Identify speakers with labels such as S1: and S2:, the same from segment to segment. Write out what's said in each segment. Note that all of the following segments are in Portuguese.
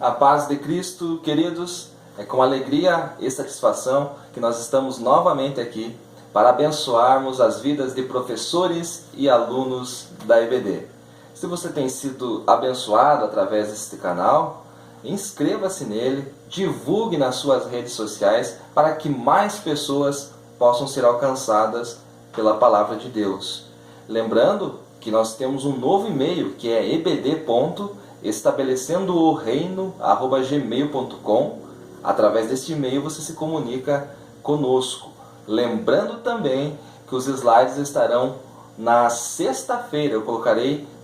S1: A paz de Cristo, queridos, é com alegria e satisfação que nós estamos novamente aqui para abençoarmos as vidas de professores e alunos da EBD. Se você tem sido abençoado através deste canal, inscreva-se nele, divulgue nas suas redes sociais para que mais pessoas possam ser alcançadas pela palavra de Deus. Lembrando que nós temos um novo e-mail que é ebd.estabelecendooreino@gmail.com. Através deste e-mail você se comunica conosco. Lembrando também que os slides estarão na sexta-feira.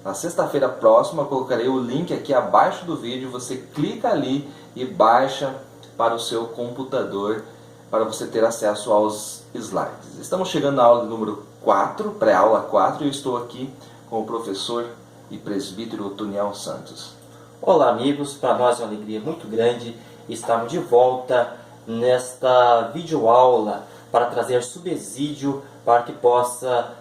S1: Na sexta-feira próxima, eu colocarei o link aqui abaixo do vídeo. Você clica ali e baixa para o seu computador para você ter acesso aos slides. Estamos chegando na aula número 4, pré-aula 4, e eu estou aqui com o professor e presbítero Otoniel Santos.
S2: Olá amigos, para nós é uma alegria muito grande estarmos de volta nesta videoaula para trazer subsídio para que possa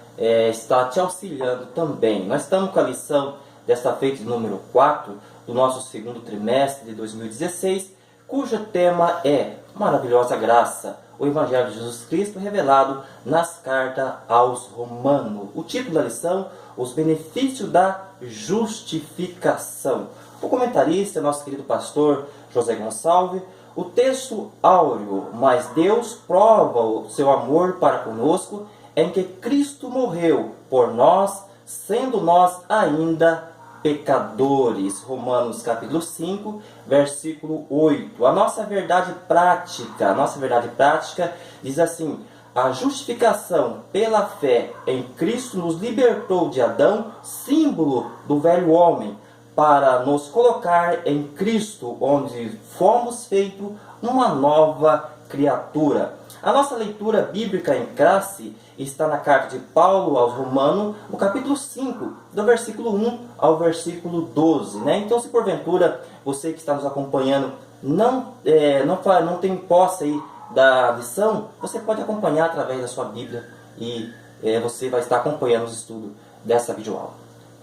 S2: estar te auxiliando também. Nós estamos com a lição desta feita de número 4 do nosso segundo trimestre de 2016, cujo tema é Maravilhosa Graça, o Evangelho de Jesus Cristo revelado nas cartas aos Romanos. O título da lição, Os Benefícios da Justificação. O comentarista é nosso querido pastor José Gonçalves. O texto áureo, mas Deus prova o seu amor para conosco em que Cristo morreu por nós, sendo nós ainda pecadores. Romanos capítulo 5, versículo 8. A nossa verdade prática diz assim: a justificação pela fé em Cristo nos libertou de Adão, símbolo do velho homem, para nos colocar em Cristo, onde fomos feitos uma nova criatura. A nossa leitura bíblica em classe está na carta de Paulo aos Romanos, no capítulo 5, do versículo 1 ao versículo 12. Então, se porventura você que está nos acompanhando não tem posse aí da lição, você pode acompanhar através da sua Bíblia e você vai estar acompanhando os estudos dessa videoaula.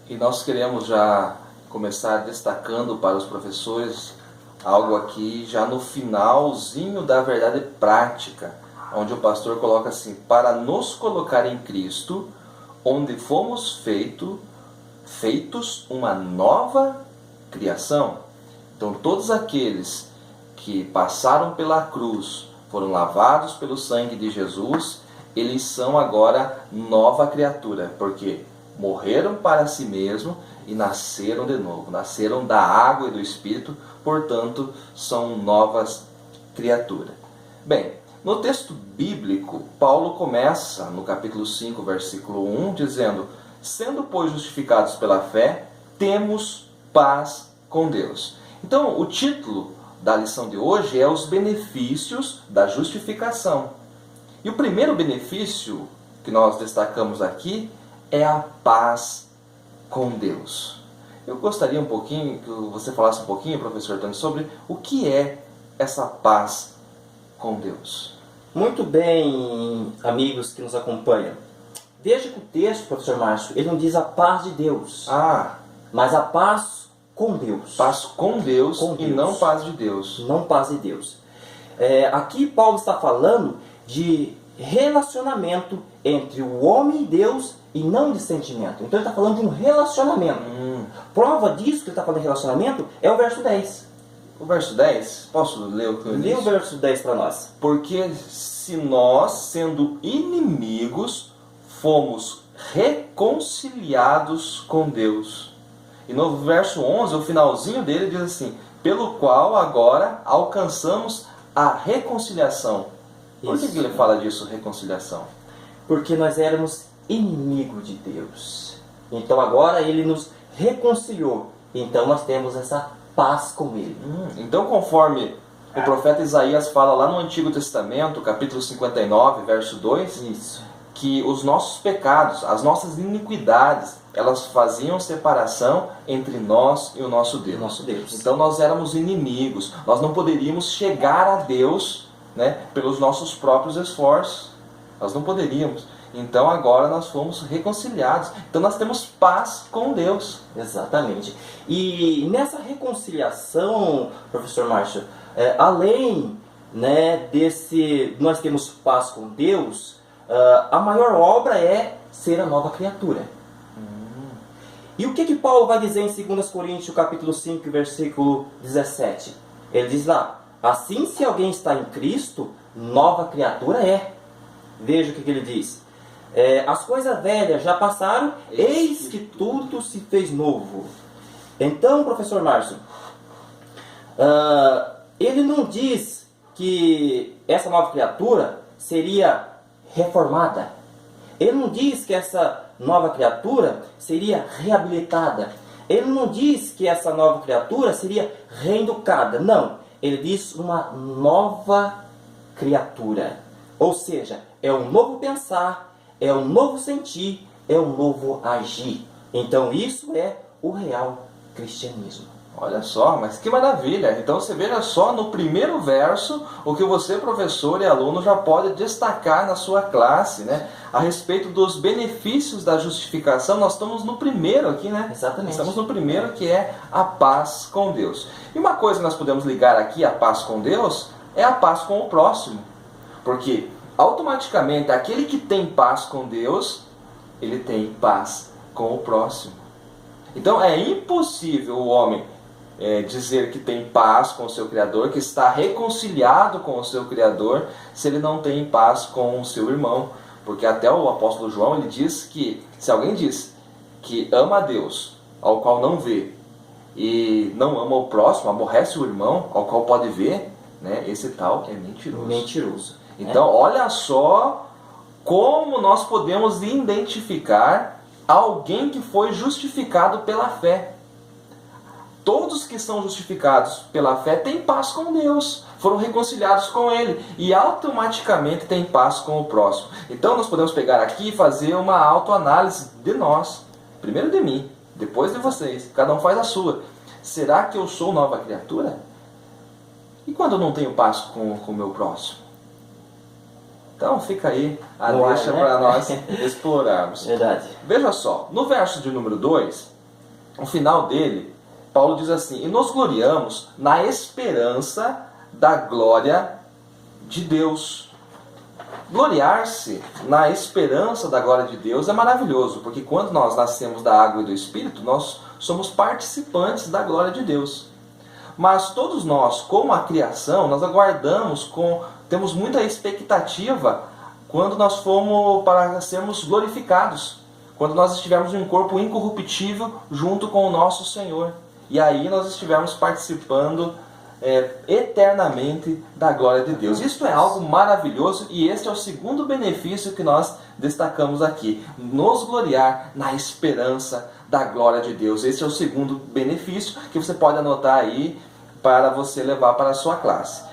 S1: E nós queremos já começar destacando para os professores algo aqui já no finalzinho da verdade prática, onde o pastor coloca assim: para nos colocar em Cristo, onde fomos feitos uma nova criação. Então todos aqueles que passaram pela cruz, foram lavados pelo sangue de Jesus, eles são agora nova criatura, porque morreram para si mesmo e nasceram de novo, nasceram da água e do Espírito, portanto são novas criaturas. Bem, no texto bíblico, Paulo começa no capítulo 5, versículo 1, dizendo: sendo, pois, justificados pela fé, temos paz com Deus. Então, o título da lição de hoje é os benefícios da justificação. E o primeiro benefício que nós destacamos aqui é a paz com Deus. Eu gostaria um pouquinho que você falasse um pouquinho, professor Antônio, sobre o que é essa paz com Deus.
S2: Muito bem, amigos que nos acompanham. Veja que o texto, professor Márcio, ele não diz a paz de Deus, mas a paz com Deus.
S1: Paz com Deus, e não paz de Deus.
S2: Não paz de Deus. Aqui Paulo está falando de relacionamento entre o homem e Deus e não de sentimento. Então ele está falando de um relacionamento. Prova disso que ele está falando de relacionamento é o verso 10.
S1: O verso 10, posso ler o que eu disse?
S2: Lê o verso 10 para nós.
S1: Porque se nós, sendo inimigos, fomos reconciliados com Deus. E no verso 11, o finalzinho dele diz assim: pelo qual agora alcançamos a reconciliação. Por que ele fala disso, reconciliação?
S2: Porque nós éramos inimigos de Deus. Então agora ele nos reconciliou. Então nós temos essa paz com ele.
S1: Então, conforme o profeta Isaías fala lá no Antigo Testamento, capítulo 59, verso 2, que os nossos pecados, as nossas iniquidades, elas faziam separação entre nós e o nosso Deus. Então nós éramos inimigos, nós não poderíamos chegar a Deus, pelos nossos próprios esforços. Nós não poderíamos. Então agora nós fomos reconciliados. Então nós temos paz com Deus.
S2: Exatamente. E nessa reconciliação, professor Márcio, além, né, nós temos paz com Deus, a maior obra é ser a nova criatura. E o que Paulo vai dizer em 2 Coríntios capítulo 5, versículo 17? Ele diz lá: assim, se alguém está em Cristo, nova criatura é. Veja o que ele diz. As coisas velhas já passaram, eis que tudo se fez novo. Então, professor Márcio, ele não diz que essa nova criatura seria reformada. Ele não diz que essa nova criatura seria reabilitada. Ele não diz que essa nova criatura seria reeducada. Não, ele diz uma nova criatura. Ou seja, é um novo pensar, é um novo sentir, é um novo agir. Então isso é o real cristianismo.
S1: Olha só, mas que maravilha! Então você veja só no primeiro verso o que você, professor e aluno, já pode destacar na sua classe, né? A respeito dos benefícios da justificação. Nós estamos no primeiro aqui, né?
S2: Exatamente.
S1: Estamos no primeiro, que é a paz com Deus. E uma coisa que nós podemos ligar aqui, a paz com Deus, é a paz com o próximo. Porque automaticamente aquele que tem paz com Deus, ele tem paz com o próximo. Então é impossível o homem dizer que tem paz com o seu Criador, que está reconciliado com o seu Criador, se ele não tem paz com o seu irmão. Porque até o apóstolo João, ele diz que se alguém diz que ama a Deus, ao qual não vê, e não ama o próximo, aborrece o irmão, ao qual pode ver, né, esse tal é mentiroso.
S2: Mentiroso.
S1: Então olha só como nós podemos identificar alguém que foi justificado pela fé. Todos que são justificados pela fé têm paz com Deus, foram reconciliados com Ele e automaticamente têm paz com o próximo. Então nós podemos pegar aqui e fazer uma autoanálise de nós. Primeiro de mim, depois de vocês. Cada um faz a sua. Será que eu sou nova criatura? E quando eu não tenho paz com o meu próximo? Então fica aí a deixa para nós explorarmos.
S2: Verdade.
S1: Veja só, no verso de número 2, o final dele, Paulo diz assim: e nos gloriamos na esperança da glória de Deus. Gloriar-se na esperança da glória de Deus é maravilhoso, porque quando nós nascemos da água e do Espírito, nós somos participantes da glória de Deus. Mas todos nós, como a criação, nós aguardamos, temos muita expectativa quando nós formos para sermos glorificados, quando nós estivermos em um corpo incorruptível junto com o nosso Senhor. E aí nós estivermos participando eternamente da glória de Deus. Isso é algo maravilhoso e este é o segundo benefício que nós destacamos aqui. Nos gloriar na esperança da glória de Deus. Esse é o segundo benefício que você pode anotar aí para você levar para a sua classe.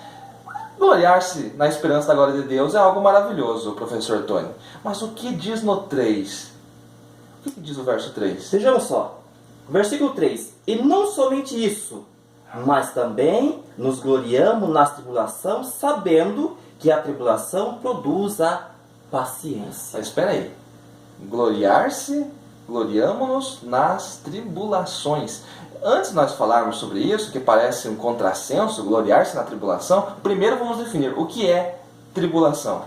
S1: Gloriar-se na esperança da glória de Deus é algo maravilhoso, professor Tony. Mas o que diz no 3? O que diz o verso 3?
S2: Vejamos só. Versículo 3. E não somente isso, mas também nos gloriamos nas tribulações, sabendo que a tribulação produz a paciência.
S1: Mas espera aí. Gloriamo-nos nas tribulações. Antes de nós falarmos sobre isso, que parece um contrassenso, gloriar-se na tribulação, primeiro vamos definir o que é tribulação.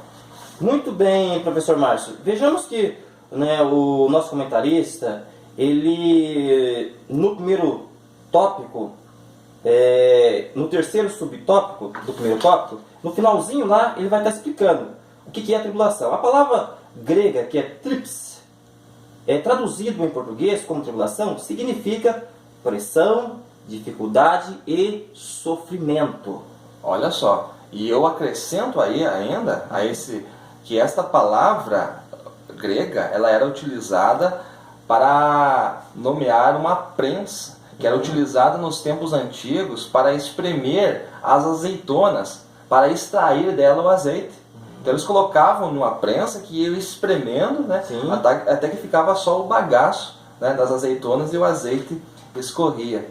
S2: Muito bem, professor Márcio. Vejamos que, né, o nosso comentarista, ele, no primeiro tópico, no terceiro subtópico do primeiro tópico, no finalzinho lá, ele vai estar explicando o que é a tribulação. A palavra grega, que é trips, traduzido em português como tribulação, significa pressão, dificuldade e sofrimento.
S1: Olha só, e eu acrescento aí ainda que esta palavra grega, ela era utilizada para nomear uma prensa, que era utilizada nos tempos antigos para espremer as azeitonas, para extrair dela o azeite. Então eles colocavam numa prensa que ia espremendo, né, até que ficava só o bagaço, né, das azeitonas e o azeite escorria.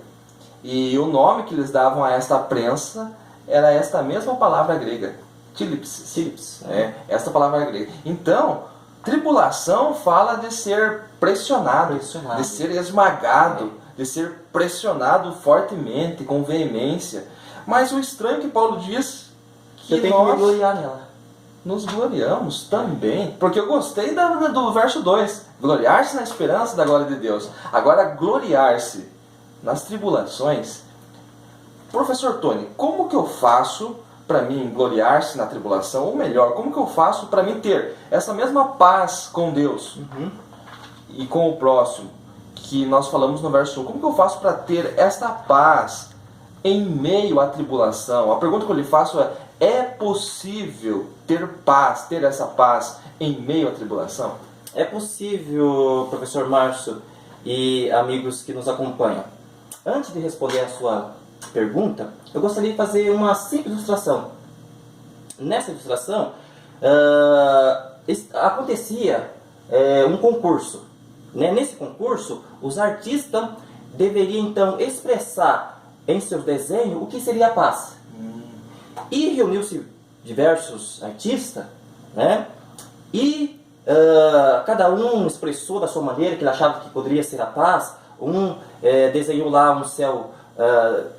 S1: E o nome que eles davam a esta prensa era esta mesma palavra grega, tílips. Esta palavra grega. Então, Tribulação fala de ser pressionado, de ser esmagado, de ser pressionado fortemente, com veemência. Mas o estranho é que Paulo diz que
S2: eu tenho que me gloriar nela.
S1: Nos gloriamos também. Porque eu gostei do verso 2. Gloriar-se na esperança da glória de Deus. Agora, gloriar-se nas tribulações. Professor Tony, como que eu faço para mim gloriar-se na tribulação? Ou melhor, como que eu faço para mim ter essa mesma paz com Deus e com o próximo que nós falamos no verso 1? Como que eu faço para ter esta paz em meio à tribulação? A pergunta que eu lhe faço é possível ter paz, ter essa paz em meio à tribulação?
S2: É possível, professor Márcio e amigos que nos acompanham. Antes de responder a sua pergunta, eu gostaria de fazer uma simples ilustração. Nessa ilustração, acontecia um concurso. Né? Nesse concurso, os artistas deveriam então expressar em seus desenhos o que seria a paz. E reuniu-se diversos artistas, né? E cada um expressou da sua maneira que ele achava que poderia ser a paz. Um desenhou lá um céu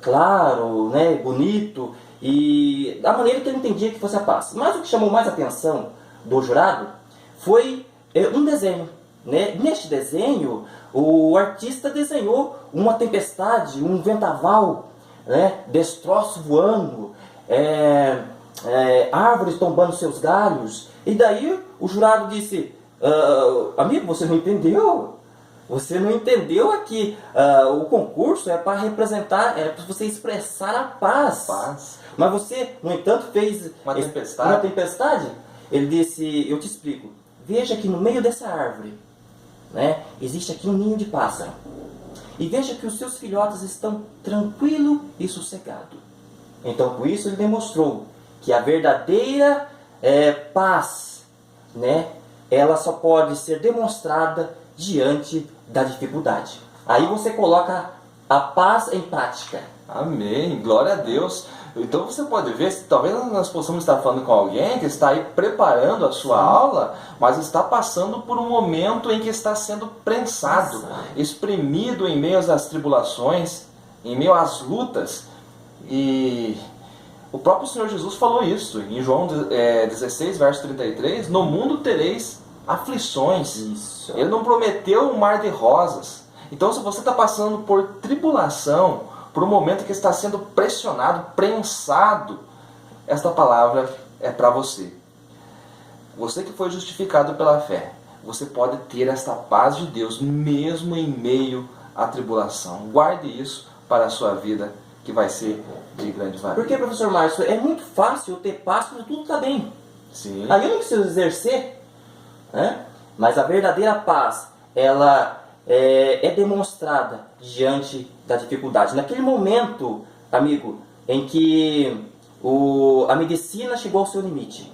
S2: claro, né, bonito, e da maneira que ele entendia que fosse a paz. Mas o que chamou mais a atenção do jurado foi um desenho. Né? Neste desenho, o artista desenhou uma tempestade, um vendaval, né, destroços voando, árvores tombando seus galhos. E daí o jurado disse: amigo, você não entendeu? Você não entendeu aqui. O concurso é para representar, é para você expressar a paz. Mas você, no entanto, fez
S1: uma tempestade.
S2: Ele disse: eu te explico. Veja que no meio dessa árvore, né, existe aqui um ninho de pássaro. E veja que os seus filhotes estão tranquilo e sossegado. Então, com isso, ele demonstrou que a verdadeira paz, né, ela só pode ser demonstrada diante da dificuldade. Aí você coloca a paz em prática.
S1: Amém, glória a Deus. Então você pode ver, talvez nós possamos estar falando com alguém que está aí preparando a sua aula, mas está passando por um momento em que está sendo prensado, espremido em meio às tribulações, em meio às lutas. E o próprio Senhor Jesus falou isso em João 16, verso 33, no mundo tereis aflições.
S2: Isso.
S1: Ele não prometeu um mar de rosas. Então, se você está passando por tribulação, por um momento que está sendo pressionado, prensado, esta palavra é para você. Você que foi justificado pela fé, você pode ter esta paz de Deus mesmo em meio à tribulação. Guarde isso para a sua vida, que vai ser de grande valia.
S2: Porque, professor Márcio, é muito fácil ter paz quando tudo está bem.
S1: Sim.
S2: Aí eu não preciso exercer, né? Mas a verdadeira paz, ela é demonstrada diante da dificuldade. Naquele momento, amigo, em que a medicina chegou ao seu limite.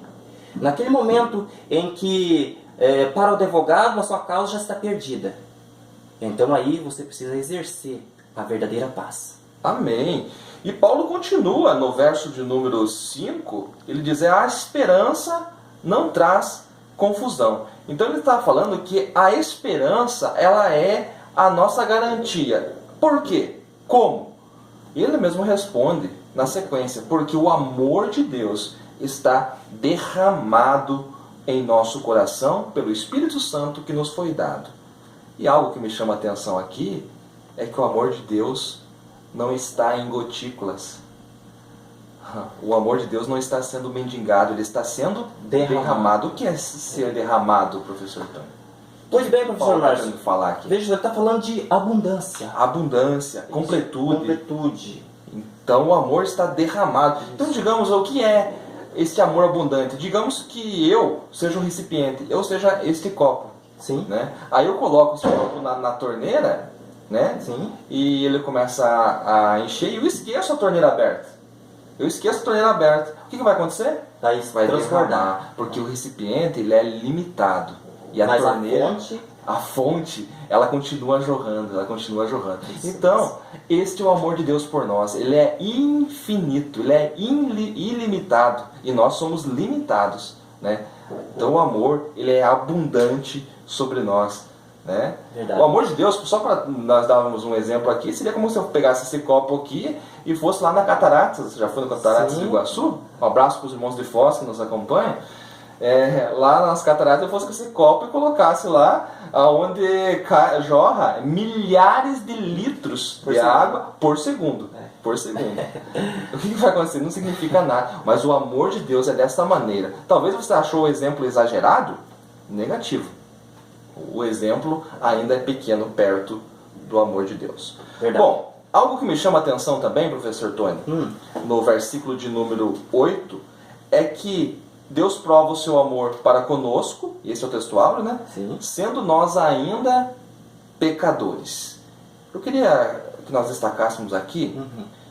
S2: Naquele momento em que, para o advogado, a sua causa já está perdida. Então aí você precisa exercer a verdadeira paz.
S1: Amém. E Paulo continua no verso de número 5, ele diz: a esperança não traz confusão. Então ele está falando que a esperança, ela é a nossa garantia. Por quê? Como? Ele mesmo responde na sequência: porque o amor de Deus está derramado em nosso coração pelo Espírito Santo que nos foi dado. E algo que me chama a atenção aqui é que o amor de Deus não está em gotículas. O amor de Deus não está sendo mendigado, ele está sendo derramado. O que é ser derramado, professor Tony?
S2: Pois bem, professor Márcio,
S1: falar aqui.
S2: Veja, ele está falando de abundância.
S1: Abundância, completude.
S2: Completude.
S1: Então o amor está derramado. Então, digamos, o que é este amor abundante? Digamos que eu seja um recipiente, eu seja este copo.
S2: Sim.
S1: Né? Aí eu coloco esse copo na torneira, né?
S2: Sim.
S1: E ele começa a encher e eu esqueço a torneira aberta. Eu esqueço a torneira aberta. O que vai acontecer?
S2: Aí
S1: Vai
S2: transbordar.
S1: derramar, porque o recipiente ele é limitado. E a
S2: Mas
S1: torneira, a fonte, ela continua jorrando, Então, este é o amor de Deus por nós. Ele é infinito, ele é ilimitado. E nós somos limitados né? Então o amor, ele é abundante sobre nós, né?
S2: Verdade.
S1: O amor de Deus, só para nós darmos um exemplo aqui, seria como se eu pegasse esse copo aqui e fosse lá na Cataratas. Você já foi no Cataratas
S2: Sim.
S1: do Iguaçu? Um abraço para os irmãos de Foz que nos acompanham. Lá nas Cataratas eu fosse com esse copo e colocasse lá onde jorra milhares de litros de água por segundo. Por segundo. O que vai acontecer? Não significa nada. Mas o amor de Deus é dessa maneira. Talvez você achou o exemplo exagerado? Negativo. O exemplo ainda é pequeno perto do amor de Deus.
S2: Verdade.
S1: Bom, algo que me chama a atenção também, professor Tony, no versículo de número 8, é que Deus prova o seu amor para conosco, esse é o textual, né?
S2: Sim.
S1: Sendo nós ainda pecadores. Eu queria que nós destacássemos aqui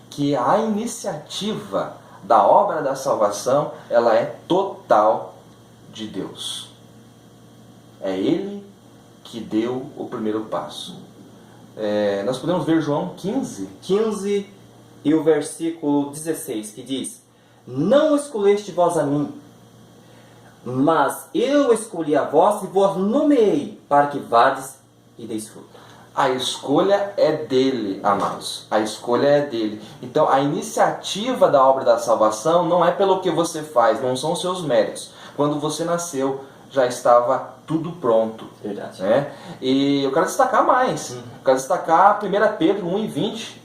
S1: que a iniciativa da obra da salvação, ela é total de Deus. É Ele que deu o primeiro passo. Nós podemos ver João 15.
S2: 15 e o versículo 16, que diz: Não escolheste vós a mim, mas eu escolhi a vós e vos nomeei, para que vades e deis fruto.
S1: A escolha é dele, amados. A escolha é dele. Então, a iniciativa da obra da salvação não é pelo que você faz, não são os seus méritos. Quando você nasceu, já estava tudo pronto.
S2: Verdade.
S1: Né? E eu quero destacar mais. Eu quero destacar 1 Pedro 1:20.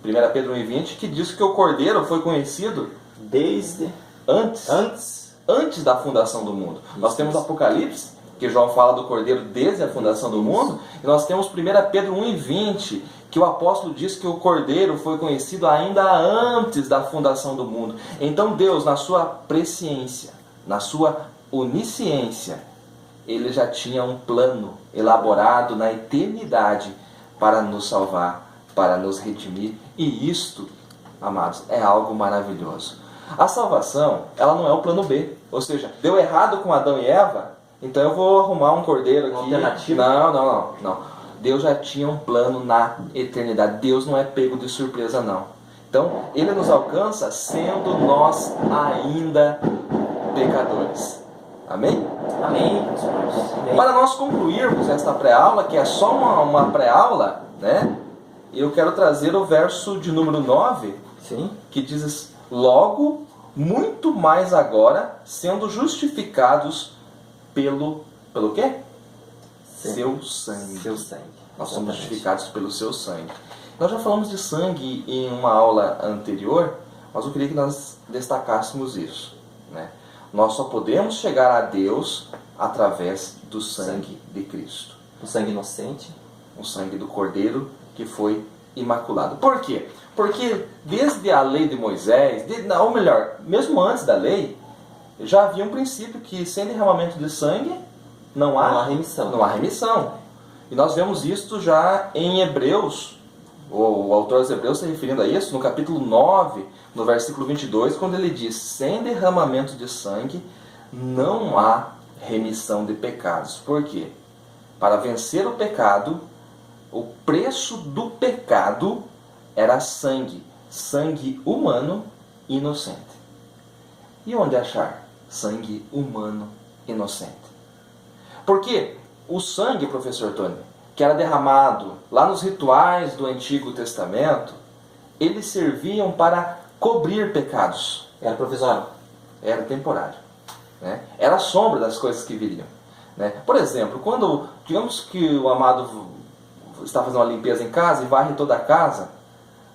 S1: 1 Pedro 1:20, que diz que o Cordeiro foi conhecido
S2: Desde
S1: antes da fundação do mundo. Nós temos Apocalipse, que João fala do Cordeiro desde a fundação do mundo, e nós temos 1 Pedro 1:20, que o apóstolo diz que o Cordeiro foi conhecido ainda antes da fundação do mundo. Então Deus, na sua presciência, na sua onisciência, Ele já tinha um plano elaborado na eternidade para nos salvar, para nos redimir, e isto, amados, é algo maravilhoso. A salvação, ela não é o plano B, ou seja, deu errado com Adão e Eva, então eu vou arrumar um cordeiro aqui.
S2: Alternativa?
S1: Não. Deus já tinha um plano na eternidade. Deus não é pego de surpresa, não. Então, Ele nos alcança sendo nós ainda pecadores. Amém?
S2: Amém.
S1: Para nós concluirmos esta pré-aula, que é só uma pré-aula, né? Eu quero trazer o verso de número 9,
S2: Sim.
S1: que diz: Logo, muito mais agora, sendo justificados pelo quê?
S2: Sim.
S1: Seu sangue.
S2: Seu sangue.
S1: Nós somos justificados pelo seu sangue. Nós já falamos de sangue em uma aula anterior, mas eu queria que nós destacássemos isso, né? Nós só podemos chegar a Deus através do sangue de Cristo.
S2: O sangue inocente.
S1: O sangue do Cordeiro que foi imaculado. Por quê? Porque desde a lei de Moisés, ou melhor, mesmo antes da lei, já havia um princípio que sem derramamento de sangue não há
S2: remissão.
S1: Não há remissão. E nós vemos isto já em Hebreus, o autor dos Hebreus se referindo a isso, no capítulo 9, no versículo 22, quando ele diz: sem derramamento de sangue não há remissão de pecados. Por quê? Para vencer o pecado, o preço do pecado era sangue humano inocente. E onde achar sangue humano inocente? Porque o sangue, professor Tony, que era derramado lá nos rituais do Antigo Testamento, eles serviam para cobrir pecados.
S2: Era provisório.
S1: Era temporário, né? Era a sombra das coisas que viriam, né? Por exemplo, quando, digamos que o amado está fazendo uma limpeza em casa e varre toda a casa,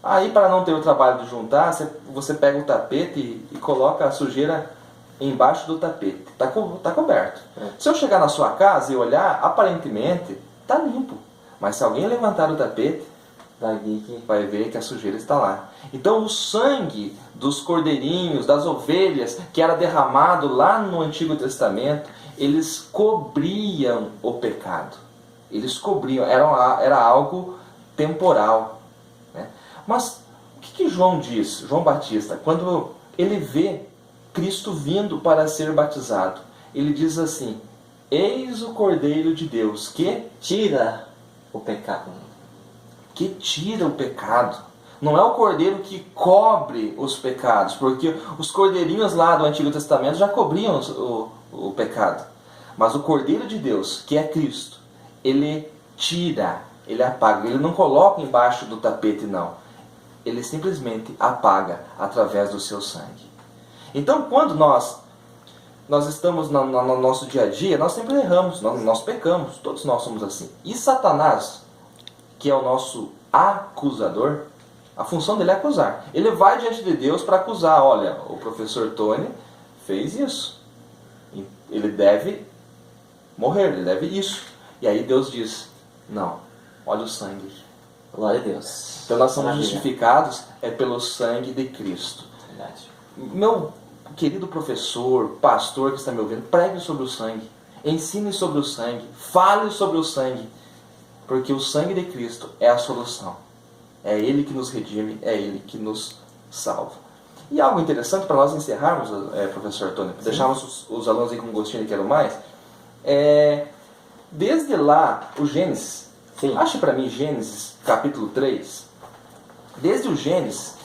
S1: aí para não ter o trabalho de juntar, você pega o tapete e coloca a sujeira embaixo do tapete. Está coberto. Se eu chegar na sua casa e olhar, aparentemente está limpo. Mas se alguém levantar o tapete, vai ver que a sujeira está lá. Então o sangue dos cordeirinhos, das ovelhas, que era derramado lá no Antigo Testamento, eles cobriam o pecado. Eles cobriam, era algo temporal, né? Mas o que João diz, João Batista, quando ele vê Cristo vindo para ser batizado? Ele diz assim: eis o Cordeiro de Deus que
S2: tira o pecado.
S1: Que tira o pecado. Não é o Cordeiro que cobre os pecados, porque os cordeirinhos lá do Antigo Testamento já cobriam o pecado. Mas o Cordeiro de Deus, que é Cristo, ele tira, ele apaga, ele não coloca embaixo do tapete, não. Ele simplesmente apaga através do seu sangue. Então, quando nós estamos no nosso dia a dia, nós sempre erramos, nós pecamos, todos nós somos assim. E Satanás, que é o nosso acusador, a função dele é acusar. Ele vai diante de Deus para acusar. Olha, o professor Tony fez isso. Ele deve morrer, ele deve isso. E aí Deus diz, não, olha o sangue.
S2: Glória a Deus.
S1: Então nós somos
S2: Maravilha.
S1: justificados pelo sangue de Cristo.
S2: Verdade.
S1: Meu querido professor, pastor que está me ouvindo, pregue sobre o sangue. Ensine sobre o sangue. Fale sobre o sangue. Porque o sangue de Cristo é a solução. É Ele que nos redime, é Ele que nos salva. E algo interessante para nós encerrarmos, professor Tony, deixarmos os alunos aí com gostinho de quero mais, desde lá, o Gênesis,
S2: Sim.
S1: ache para mim Gênesis capítulo 3, desde o Gênesis,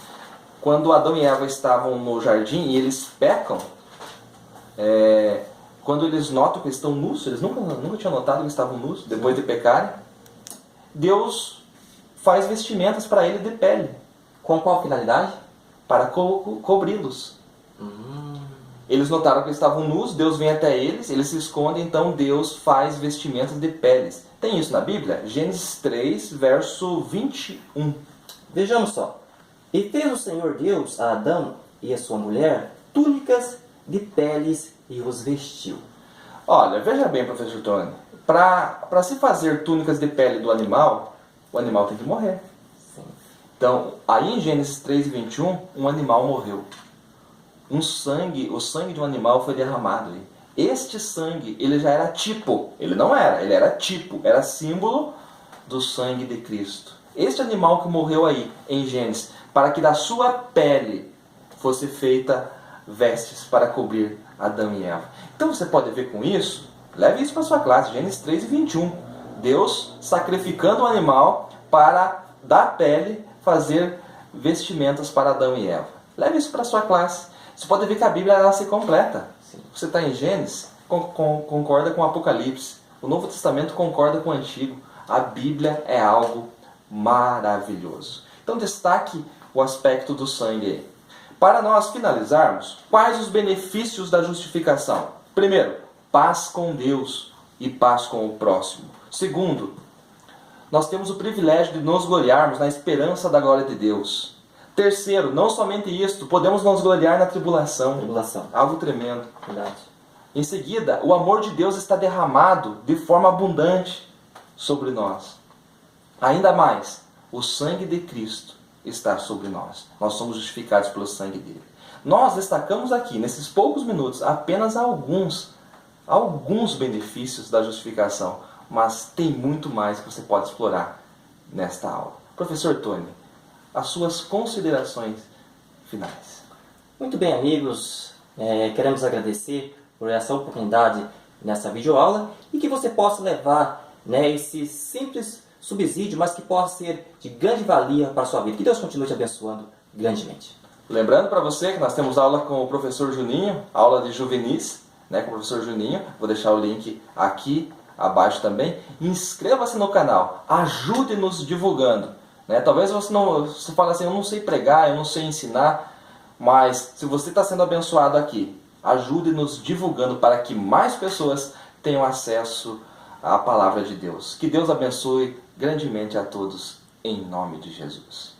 S1: quando Adão e Eva estavam no jardim e eles pecam, quando eles notam que estão nus, eles nunca tinham notado que estavam nus, depois de pecarem, Deus faz vestimentas para ele de pele.
S2: Com qual finalidade?
S1: Para cobri-los. Eles notaram que eles estavam nus, Deus vem até eles, eles se escondem, então Deus faz vestimentas de peles. Tem isso na Bíblia? Gênesis 3, verso 21.
S2: Vejamos só. E fez o Senhor Deus a Adão e a sua mulher túnicas de peles e os vestiu.
S1: Olha, veja bem, professor Tony. Para se fazer túnicas de pele do animal, o animal tem que morrer.
S2: Sim.
S1: Então, aí em Gênesis 3, 21, um animal morreu. O sangue de um animal foi derramado. Este sangue, ele já era tipo. Ele não era, ele era tipo. Era símbolo do sangue de Cristo. Este animal que morreu aí em Gênesis, para que da sua pele fosse feita vestes para cobrir Adão e Eva. Então você pode ver com isso, leve isso para sua classe, Gênesis 3 e 21. Deus sacrificando o animal para da pele fazer vestimentas para Adão e Eva. Leve isso para sua classe. Você pode ver que a Bíblia ela se completa.
S2: Sim.
S1: Você está em Gênesis, concorda com o Apocalipse. O Novo Testamento concorda com o Antigo. A Bíblia é algo maravilhoso. Então destaque o aspecto do sangue aí. Para nós finalizarmos, quais os benefícios da justificação? Primeiro, paz com Deus e paz com o próximo. Segundo, nós temos o privilégio de nos gloriarmos na esperança da glória de Deus. Terceiro, não somente isto, podemos nos gloriar na tribulação.
S2: Tribulação.
S1: Algo tremendo.
S2: Verdade.
S1: Em seguida, o amor de Deus está derramado de forma abundante sobre nós. Ainda mais, o sangue de Cristo está sobre nós. Nós somos justificados pelo sangue dele. Nós destacamos aqui, nesses poucos minutos, apenas alguns benefícios da justificação, mas tem muito mais que você pode explorar nesta aula. Professor Tony, as suas considerações finais.
S2: Muito bem, amigos. Queremos agradecer por essa oportunidade nessa videoaula e que você possa levar esse simples subsídio, mas que possa ser de grande valia para a sua vida. Que Deus continue te abençoando grandemente.
S1: Lembrando para você que nós temos aula com o professor Juninho, aula de juvenis, com o professor Juninho. Vou deixar o link aqui abaixo também. Inscreva-se no canal, ajude-nos divulgando. Talvez você fale assim, eu não sei pregar, eu não sei ensinar, mas se você está sendo abençoado aqui, ajude-nos divulgando para que mais pessoas tenham acesso à palavra de Deus. Que Deus abençoe grandemente a todos, em nome de Jesus.